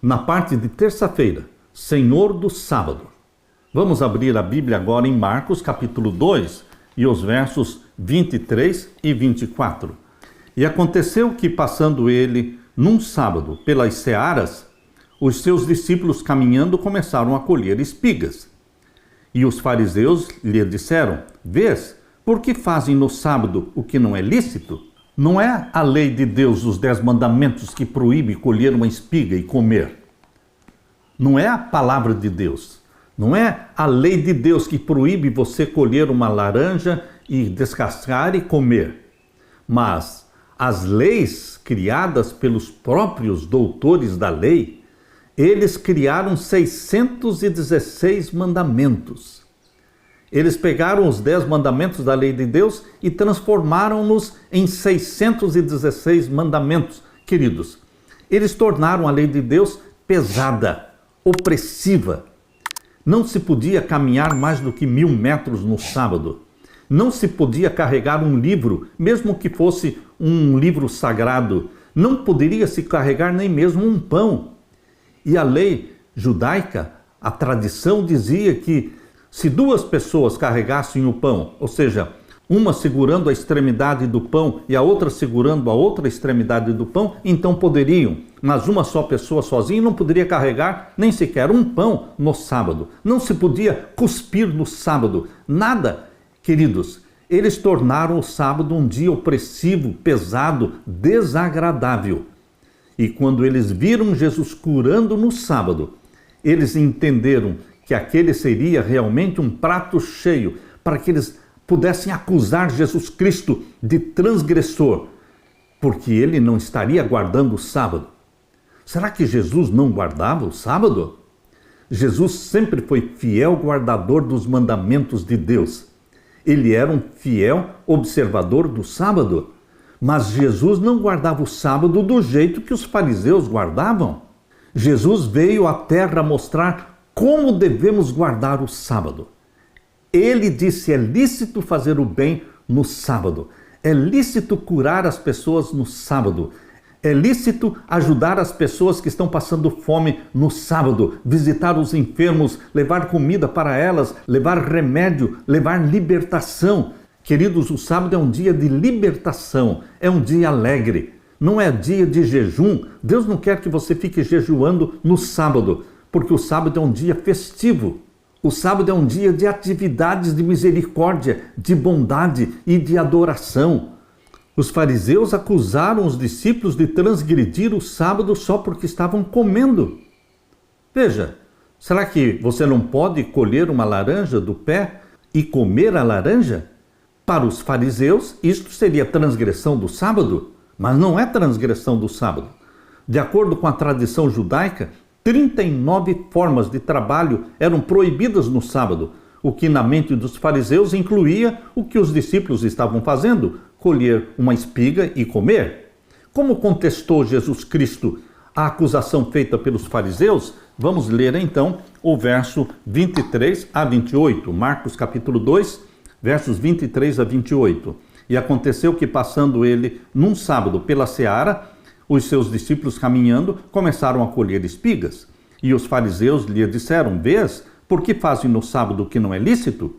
na parte de terça-feira, Senhor do sábado. Vamos abrir a Bíblia agora em Marcos capítulo 2 e os versos 23 e 24. E aconteceu que, passando ele num sábado pelas searas, os seus discípulos caminhando começaram a colher espigas. E os fariseus lhe disseram: vês, por que fazem no sábado o que não é lícito? Não é a lei de Deus, os 10 mandamentos, que proíbe colher uma espiga e comer. Não é a palavra de Deus. Não é a lei de Deus que proíbe você colher uma laranja e descascar e comer. Mas as leis criadas pelos próprios doutores da lei, eles criaram 616 mandamentos. Eles pegaram os 10 mandamentos da lei de Deus e transformaram-nos em 616 mandamentos. Queridos, eles tornaram a lei de Deus pesada, opressiva. Não se podia caminhar mais do que 1000 metros no sábado. Não se podia carregar um livro, mesmo que fosse um livro sagrado. Não poderia se carregar nem mesmo um pão. E a lei judaica, a tradição dizia que se 2 pessoas carregassem o pão, ou seja, uma segurando a extremidade do pão e a outra segurando a outra extremidade do pão, então poderiam. Mas uma só pessoa sozinha não poderia carregar nem sequer um pão no sábado. Não se podia cuspir no sábado. Nada, queridos. Eles tornaram o sábado um dia opressivo, pesado, desagradável. E quando eles viram Jesus curando no sábado, eles entenderam que aquele seria realmente um prato cheio para que eles pudessem acusar Jesus Cristo de transgressor, porque ele não estaria guardando o sábado. Será que Jesus não guardava o sábado? Jesus sempre foi fiel guardador dos mandamentos de Deus. Ele era um fiel observador do sábado. Mas Jesus não guardava o sábado do jeito que os fariseus guardavam. Jesus veio à terra mostrar como devemos guardar o sábado. Ele disse: é lícito fazer o bem no sábado. É lícito curar as pessoas no sábado. É lícito ajudar as pessoas que estão passando fome no sábado, visitar os enfermos, levar comida para elas, levar remédio, levar libertação. Queridos, o sábado é um dia de libertação, é um dia alegre, não é dia de jejum. Deus não quer que você fique jejuando no sábado, porque o sábado é um dia festivo. O sábado é um dia de atividades de misericórdia, de bondade e de adoração. Os fariseus acusaram os discípulos de transgredir o sábado só porque estavam comendo. Veja, será que você não pode colher uma laranja do pé e comer a laranja? Para os fariseus, isto seria transgressão do sábado, mas não é transgressão do sábado. De acordo com a tradição judaica, 39 formas de trabalho eram proibidas no sábado, o que na mente dos fariseus incluía o que os discípulos estavam fazendo, colher uma espiga e comer. Como contestou Jesus Cristo a acusação feita pelos fariseus? Vamos ler então o verso 23 a 28, Marcos capítulo 2, versos 23 a 28. E aconteceu que, passando ele num sábado pela seara, os seus discípulos caminhando começaram a colher espigas. E os fariseus lhe disseram: vês, por que fazem no sábado o que não é lícito?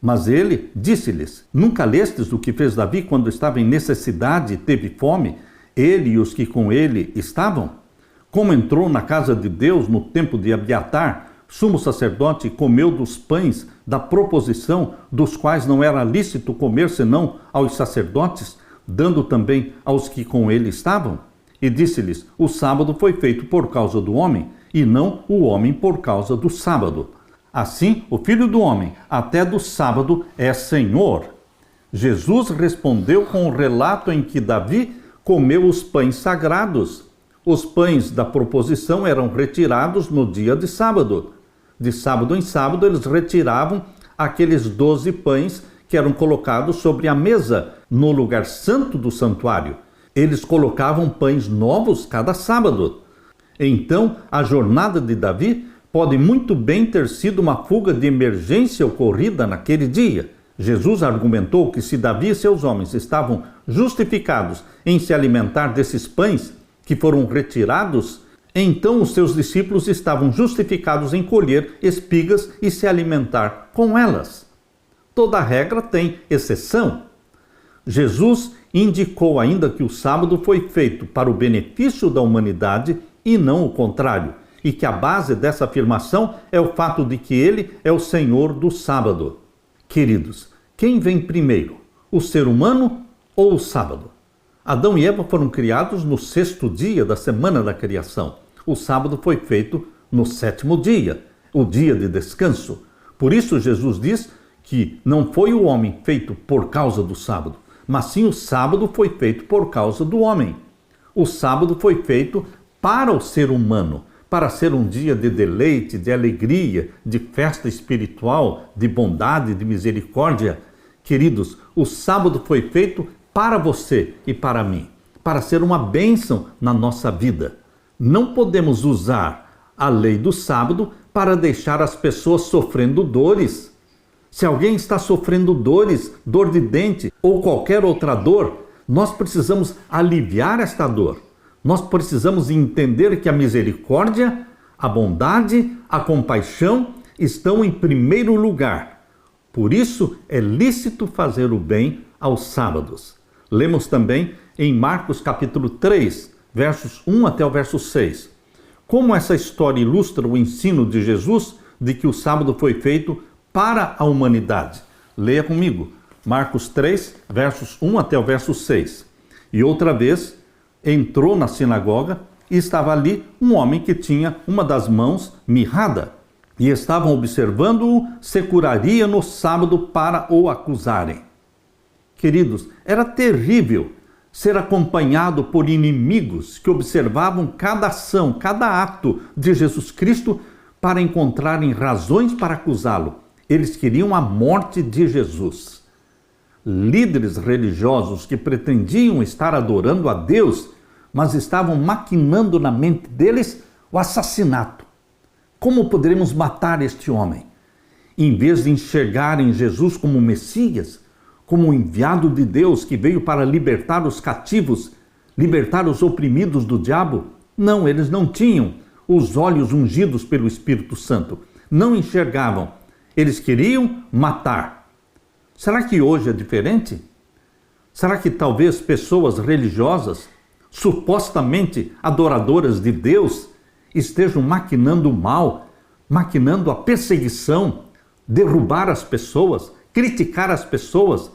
Mas ele disse-lhes: nunca lestes o que fez Davi quando estava em necessidade e teve fome, ele e os que com ele estavam? Como entrou na casa de Deus no tempo de Abiatar, sumo sacerdote, e comeu dos pães da proposição, dos quais não era lícito comer senão aos sacerdotes, dando também aos que com ele estavam? E disse-lhes: o sábado foi feito por causa do homem, e não o homem por causa do sábado. Assim, o Filho do Homem, até do sábado, é Senhor. Jesus respondeu com o relato em que Davi comeu os pães sagrados. Os pães da proposição eram retirados no dia de sábado. De sábado em sábado, eles retiravam aqueles 12 pães que eram colocados sobre a mesa, no lugar santo do santuário. Eles colocavam pães novos cada sábado. Então, a jornada de Davi pode muito bem ter sido uma fuga de emergência ocorrida naquele dia. Jesus argumentou que se Davi e seus homens estavam justificados em se alimentar desses pães que foram retirados, Então os seus discípulos estavam justificados em colher espigas e se alimentar com elas. Toda regra tem exceção. Jesus indicou ainda que o sábado foi feito para o benefício da humanidade e não o contrário, e que a base dessa afirmação é o fato de que ele é o Senhor do sábado. Queridos, quem vem primeiro, o ser humano ou o sábado? Adão e Eva foram criados no 6º dia da semana da criação. O sábado foi feito no 7º dia, o dia de descanso. Por isso Jesus diz que não foi o homem feito por causa do sábado, mas sim o sábado foi feito por causa do homem. O sábado foi feito para o ser humano, para ser um dia de deleite, de alegria, de festa espiritual, de bondade, de misericórdia. Queridos, o sábado foi feito para você e para mim, para ser uma bênção na nossa vida. Não podemos usar a lei do sábado para deixar as pessoas sofrendo dores. Se alguém está sofrendo dores, dor de dente ou qualquer outra dor, nós precisamos aliviar esta dor. Nós precisamos entender que a misericórdia, a bondade, a compaixão estão em primeiro lugar. Por isso é lícito fazer o bem aos sábados. Lemos também em Marcos capítulo 3, versos 1 até o verso 6. Como essa história ilustra o ensino de Jesus de que o sábado foi feito para a humanidade. Leia comigo, Marcos 3, versos 1 até o verso 6. E outra vez entrou na sinagoga e estava ali um homem que tinha uma das mãos mirrada. E estavam observando-o se curaria no sábado para o acusarem. Queridos, era terrível ser acompanhado por inimigos que observavam cada ação, cada ato de Jesus Cristo para encontrarem razões para acusá-lo. Eles queriam a morte de Jesus. Líderes religiosos que pretendiam estar adorando a Deus, mas estavam maquinando na mente deles o assassinato. Como poderemos matar este homem? Em vez de enxergarem Jesus como Messias, como o enviado de Deus que veio para libertar os cativos, libertar os oprimidos do diabo, não, eles não tinham os olhos ungidos pelo Espírito Santo. Não enxergavam. Eles queriam matar. Será que hoje é diferente? Será que talvez pessoas religiosas, supostamente adoradoras de Deus, estejam maquinando o mal, maquinando a perseguição, derrubar as pessoas, criticar as pessoas?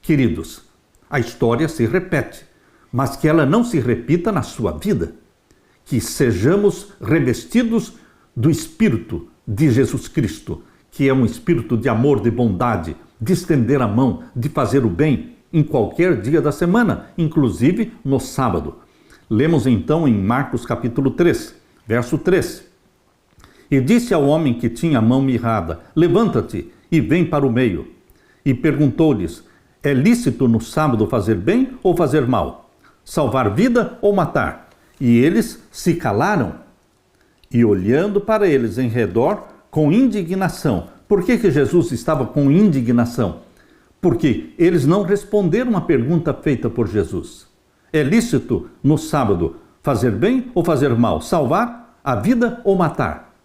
Queridos, a história se repete, mas que ela não se repita na sua vida. Que sejamos revestidos do Espírito de Jesus Cristo, que é um espírito de amor, de bondade, de estender a mão, de fazer o bem em qualquer dia da semana, inclusive no sábado. Lemos então em Marcos capítulo 3, verso 3. E disse ao homem que tinha a mão mirrada: levanta-te e vem para o meio. E perguntou-lhes: é lícito no sábado fazer bem ou fazer mal? Salvar vida ou matar? E eles se calaram. E olhando para eles em redor, com indignação. Por que Jesus estava com indignação? Porque eles não responderam a pergunta feita por Jesus. É lícito no sábado fazer bem ou fazer mal? Salvar a vida ou matar?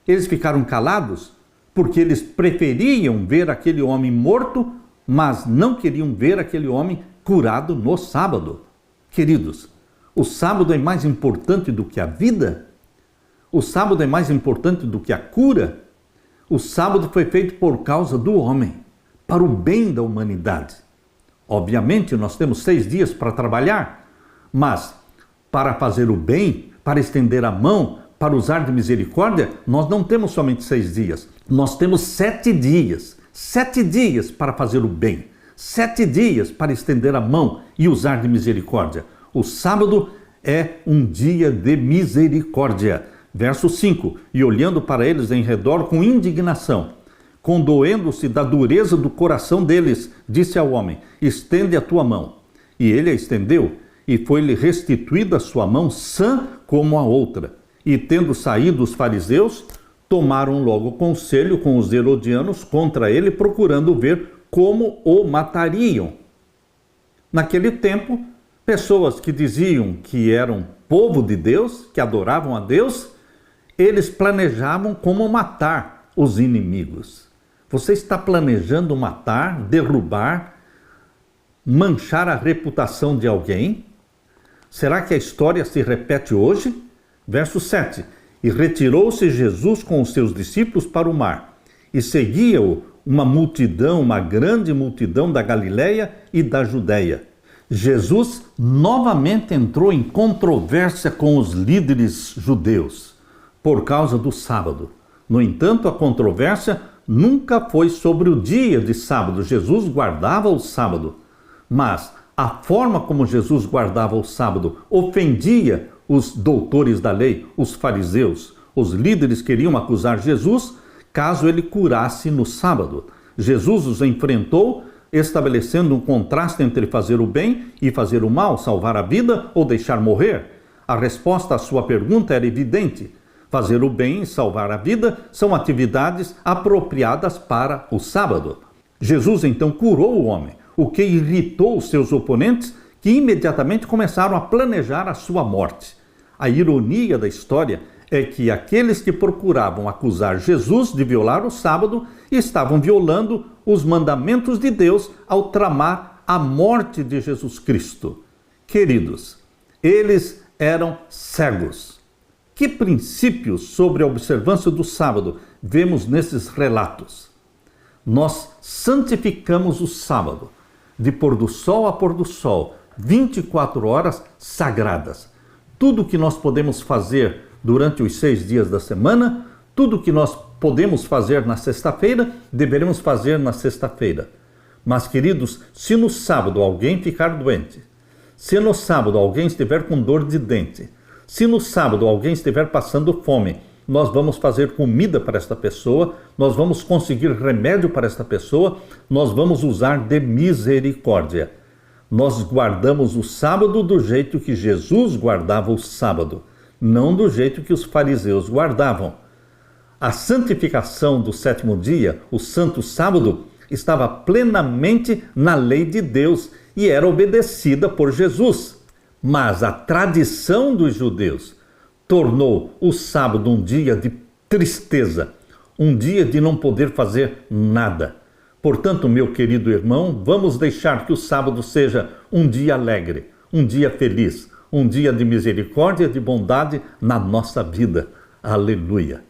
Eles ficaram calados porque eles preferiam ver aquele homem morto, mas não queriam ver aquele homem curado no sábado. Queridos, o sábado é mais importante do que a vida? O sábado é mais importante do que a cura? O sábado foi feito por causa do homem, para o bem da humanidade. Obviamente, nós temos 6 dias para trabalhar, mas para fazer o bem, para estender a mão, para usar de misericórdia, nós não temos somente 6 dias. Nós temos 7 dias. 7 dias para fazer o bem. 7 dias para estender a mão e usar de misericórdia. O sábado é um dia de misericórdia. Verso 5. E olhando para eles em redor com indignação, condoendo-se da dureza do coração deles, disse ao homem: estende a tua mão. E ele a estendeu, e foi-lhe restituída a sua mão sã como a outra. E tendo saído os fariseus, tomaram logo conselho com os herodianos contra ele, procurando ver como o matariam. Naquele tempo, pessoas que diziam que eram povo de Deus, que adoravam a Deus, eles planejavam como matar os inimigos. Você está planejando matar, derrubar, manchar a reputação de alguém? Será que a história se repete hoje? Verso 7. E retirou-se Jesus com os seus discípulos para o mar, e seguia-o uma grande multidão da Galileia e da Judéia. Jesus novamente entrou em controvérsia com os líderes judeus por causa do sábado. No entanto, a controvérsia nunca foi sobre o dia de sábado. Jesus guardava o sábado, mas a forma como Jesus guardava o sábado ofendia os doutores da lei, os fariseus. Os líderes queriam acusar Jesus caso ele curasse no sábado. Jesus os enfrentou, estabelecendo um contraste entre fazer o bem e fazer o mal, salvar a vida ou deixar morrer. A resposta à sua pergunta era evidente. Fazer o bem e salvar a vida são atividades apropriadas para o sábado. Jesus então curou o homem, o que irritou os seus oponentes, que imediatamente começaram a planejar a sua morte. A ironia da história é que aqueles que procuravam acusar Jesus de violar o sábado estavam violando os mandamentos de Deus ao tramar a morte de Jesus Cristo. Queridos, eles eram cegos. Que princípios sobre a observância do sábado vemos nesses relatos? Nós santificamos o sábado, de pôr do sol a pôr do sol, 24 horas sagradas. Tudo que nós podemos fazer durante os 6 dias da semana, tudo que nós podemos fazer na sexta-feira, deveremos fazer na sexta-feira. Mas, queridos, se no sábado alguém ficar doente, se no sábado alguém estiver com dor de dente, se no sábado alguém estiver passando fome, nós vamos fazer comida para esta pessoa, nós vamos conseguir remédio para esta pessoa, nós vamos usar de misericórdia. Nós guardamos o sábado do jeito que Jesus guardava o sábado, não do jeito que os fariseus guardavam. A santificação do 7º dia, o santo sábado, estava plenamente na lei de Deus e era obedecida por Jesus. Mas a tradição dos judeus tornou o sábado um dia de tristeza, um dia de não poder fazer nada. Portanto, meu querido irmão, vamos deixar que o sábado seja um dia alegre, um dia feliz, um dia de misericórdia e de bondade na nossa vida. Aleluia!